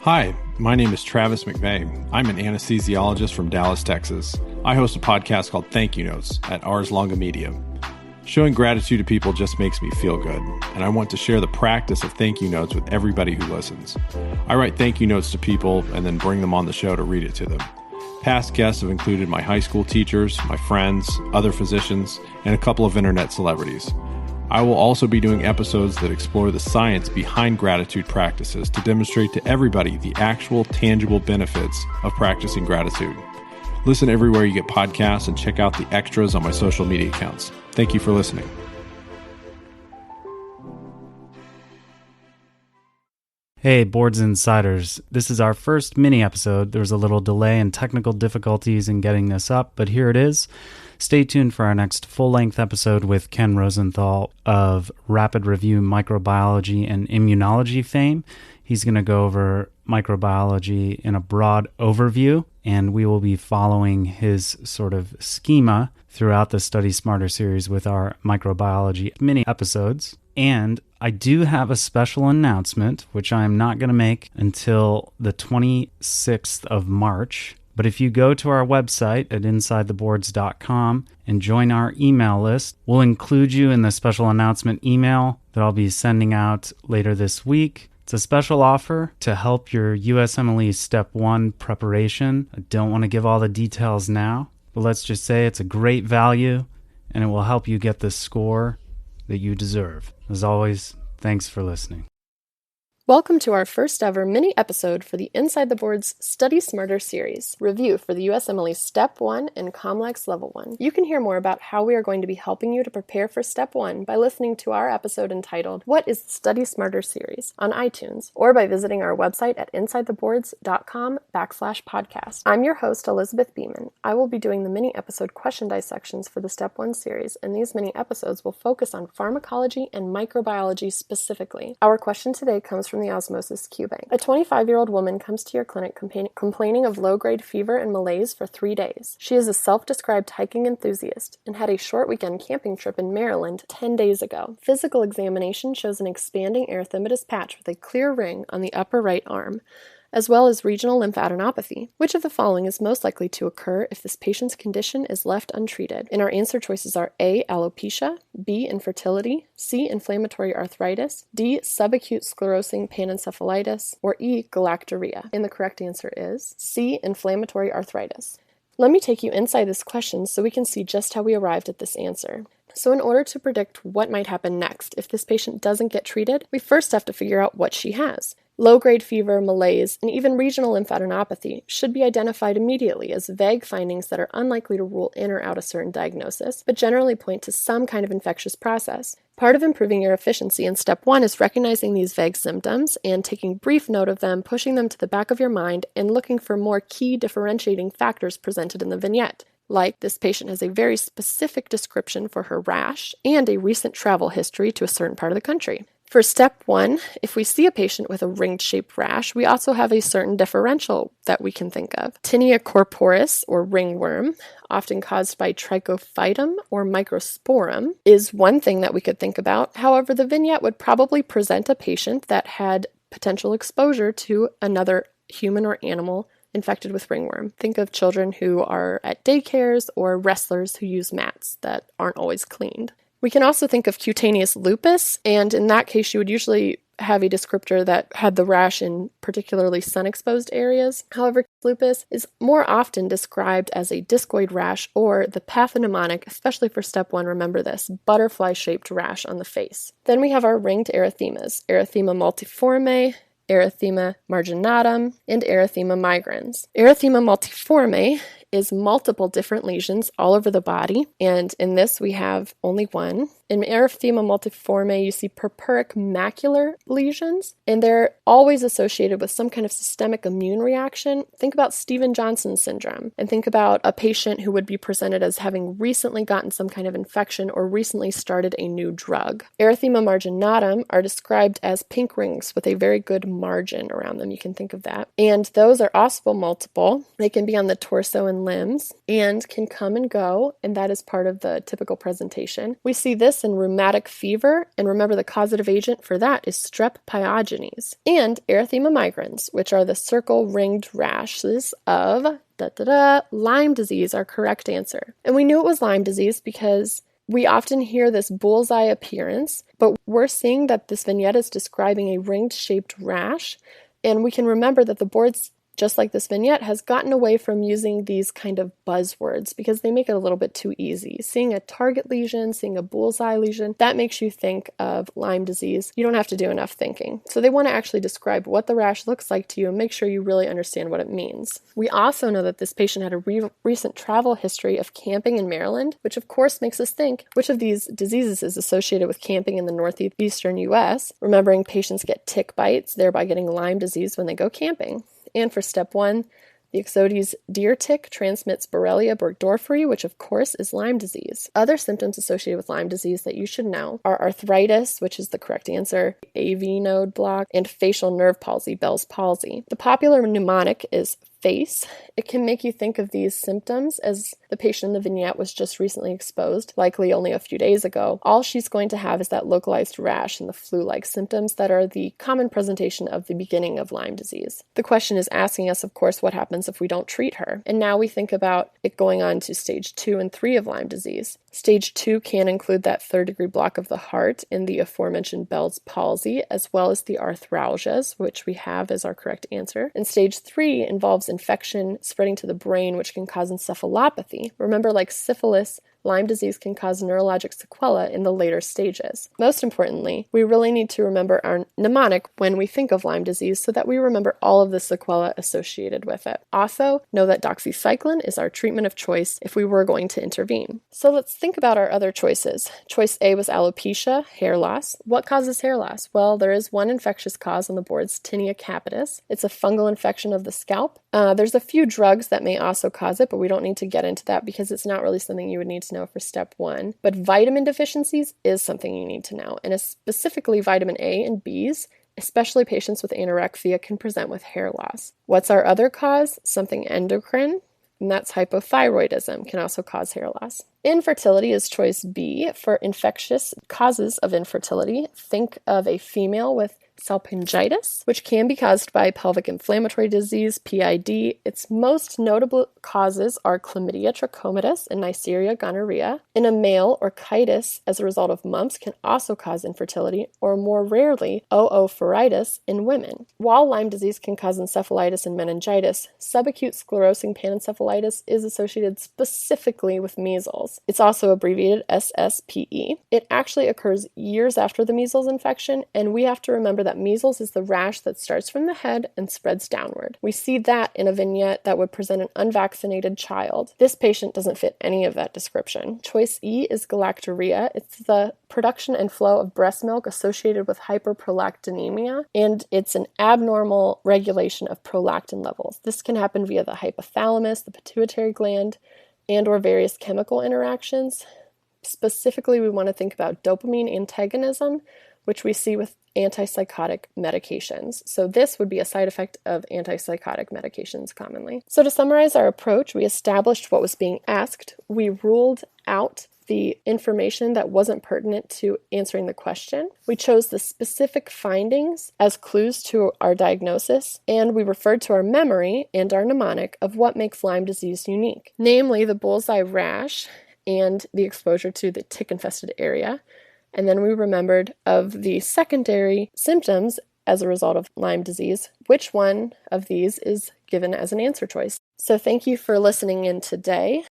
Hi, my name is Travis McVeigh. I'm an anesthesiologist from Dallas, Texas. I host a podcast called Thank You Notes at Ars Longa Media. Showing gratitude to people just makes me feel good, and I want to share the practice of thank you notes with everybody who listens. I write thank you notes to people and then bring them on the show to read it to them. Past guests have included my high school teachers, my friends, other physicians, and a couple of internet celebrities. I will also be doing episodes that explore the science behind gratitude practices to demonstrate to everybody the actual tangible benefits of practicing gratitude. Listen everywhere you get podcasts and check out the extras on my social media accounts. Thank you for listening. Hey, Boards Insiders. This is our first mini episode. There was a little delay and technical difficulties in getting this up, but here it is. Stay tuned for our next full-length episode with Ken Rosenthal of Rapid Review Microbiology and Immunology fame. He's going to go over microbiology in a broad overview, and we will be following his sort of schema throughout the Study Smarter series with our microbiology mini episodes. And I do have a special announcement, which I am not going to make until the 26th of March. But if you go to our website at insidetheboards.com and join our email list, we'll include you in the special announcement email that I'll be sending out later this week. It's a special offer to help your USMLE Step 1 preparation. I don't want to give all the details now, but let's just say it's a great value and it will help you get the score that you deserve. As always, thanks for listening. Welcome to our first ever mini episode for the Inside the Boards Study Smarter series, review for the USMLE Step 1 and COMLEX Level 1. You can hear more about how we are going to be helping you to prepare for Step 1 by listening to our episode entitled, What is the Study Smarter series on iTunes, or by visiting our website at insidetheboards.com/podcast. I'm your host, Elizabeth Beeman. I will be doing the mini episode question dissections for the Step 1 series, and these mini episodes will focus on pharmacology and microbiology specifically. Our question today comes from the Osmosis Q Bank. A 25-year-old woman comes to your clinic complaining of low-grade fever and malaise for 3 days. She is a self-described hiking enthusiast and had a short weekend camping trip in Maryland 10 days ago. Physical examination shows an expanding erythematous patch with a clear ring on the upper right arm, as well as regional lymphadenopathy. Which of the following is most likely to occur if this patient's condition is left untreated? And our answer choices are A, alopecia, B, infertility, C, inflammatory arthritis, D, subacute sclerosing panencephalitis, or E, galactorrhea. And the correct answer is C, inflammatory arthritis. Let me take you inside this question so we can see just how we arrived at this answer. So in order to predict what might happen next if this patient doesn't get treated, we first have to figure out what she has. Low-grade fever, malaise, and even regional lymphadenopathy should be identified immediately as vague findings that are unlikely to rule in or out a certain diagnosis, but generally point to some kind of infectious process. Part of improving your efficiency in Step 1 is recognizing these vague symptoms and taking brief note of them, pushing them to the back of your mind, and looking for more key differentiating factors presented in the vignette. Like, this patient has a very specific description for her rash and a recent travel history to a certain part of the country. For Step 1, if we see a patient with a ringed-shaped rash, we also have a certain differential that we can think of. Tinea corporis, or ringworm, often caused by trichophytum or microsporum, is one thing that we could think about. However, the vignette would probably present a patient that had potential exposure to another human or animal infected with ringworm. Think of children who are at daycares or wrestlers who use mats that aren't always cleaned. We can also think of cutaneous lupus, and in that case, you would usually have a descriptor that had the rash in particularly sun-exposed areas. However, lupus is more often described as a discoid rash or the pathognomonic, especially for Step 1, remember this, butterfly-shaped rash on the face. Then we have our ringed erythemas, erythema multiforme, erythema marginatum, and erythema migrans. Erythema multiforme is multiple different lesions all over the body, and in this we have only one. In erythema multiforme, you see purpuric macular lesions, and they're always associated with some kind of systemic immune reaction. Think about Stevens-Johnson syndrome, and think about a patient who would be presented as having recently gotten some kind of infection or recently started a new drug. Erythema marginatum are described as pink rings with a very good margin around them. You can think of that. And those are also multiple. They can be on the torso and on limbs and can come and go, and that is part of the typical presentation. We see this in rheumatic fever, and remember the causative agent for that is strep pyogenes, and erythema migrans, which are the circle-ringed rashes of Lyme disease, our correct answer. And we knew it was Lyme disease because we often hear this bullseye appearance, but we're seeing that this vignette is describing a ringed-shaped rash, and we can remember that the boards, just like this vignette, has gotten away from using these kind of buzzwords because they make it a little bit too easy. Seeing a target lesion, seeing a bullseye lesion, that makes you think of Lyme disease. You don't have to do enough thinking. So they want to actually describe what the rash looks like to you and make sure you really understand what it means. We also know that this patient had a recent travel history of camping in Maryland, which of course makes us think which of these diseases is associated with camping in the northeastern U.S., remembering patients get tick bites, thereby getting Lyme disease when they go camping. And for step 1, the Ixodes deer tick transmits Borrelia burgdorferi, which of course is Lyme disease. Other symptoms associated with Lyme disease that you should know are arthritis, which is the correct answer, AV node block, and facial nerve palsy, Bell's palsy. The popular mnemonic is face. It can make you think of these symptoms as the patient in the vignette was just recently exposed, likely only a few days ago. All she's going to have is that localized rash and the flu-like symptoms that are the common presentation of the beginning of Lyme disease. The question is asking us, of course, what happens if we don't treat her? And now we think about it going on to stage 2 and 3 of Lyme disease. Stage 2 can include that third-degree block of the heart and the aforementioned Bell's palsy, as well as the arthralgias, which we have as our correct answer. And stage 3 involves infection spreading to the brain, which can cause encephalopathy. Remember, like syphilis, Lyme disease can cause neurologic sequelae in the later stages. Most importantly, we really need to remember our mnemonic when we think of Lyme disease so that we remember all of the sequelae associated with it. Also, know that doxycycline is our treatment of choice if we were going to intervene. So let's think about our other choices. Choice A was alopecia, hair loss. What causes hair loss? Well, there is one infectious cause on the boards, tinea capitis. It's a fungal infection of the scalp. There's a few drugs that may also cause it, but we don't need to get into that because it's not really something you would need to know for step 1. But vitamin deficiencies is something you need to know, and specifically vitamin A and Bs, especially patients with anorexia, can present with hair loss. What's our other cause? Something endocrine, and that's hypothyroidism, can also cause hair loss. Infertility is choice B. For infectious causes of infertility, think of a female with salpingitis, which can be caused by pelvic inflammatory disease, PID. Its most notable causes are chlamydia trachomatis and Neisseria gonorrhea. In a male, orchitis as a result of mumps can also cause infertility, or more rarely, oophoritis in women. While Lyme disease can cause encephalitis and meningitis, subacute sclerosing panencephalitis is associated specifically with measles. It's also abbreviated SSPE. It actually occurs years after the measles infection, and we have to remember that measles is the rash that starts from the head and spreads downward. We see that in a vignette that would present an unvaccinated child. This patient doesn't fit any of that description. Choice E is galactorrhea. It's the production and flow of breast milk associated with hyperprolactinemia, and it's an abnormal regulation of prolactin levels. This can happen via the hypothalamus, the pituitary gland, and or various chemical interactions. Specifically, we want to think about dopamine antagonism, which we see with antipsychotic medications. So this would be a side effect of antipsychotic medications commonly. So to summarize our approach, we established what was being asked. We ruled out the information that wasn't pertinent to answering the question. We chose the specific findings as clues to our diagnosis, and we referred to our memory and our mnemonic of what makes Lyme disease unique, namely the bullseye rash and the exposure to the tick-infested area. And then we remembered of the secondary symptoms as a result of Lyme disease, which one of these is given as an answer choice. So thank you for listening in today.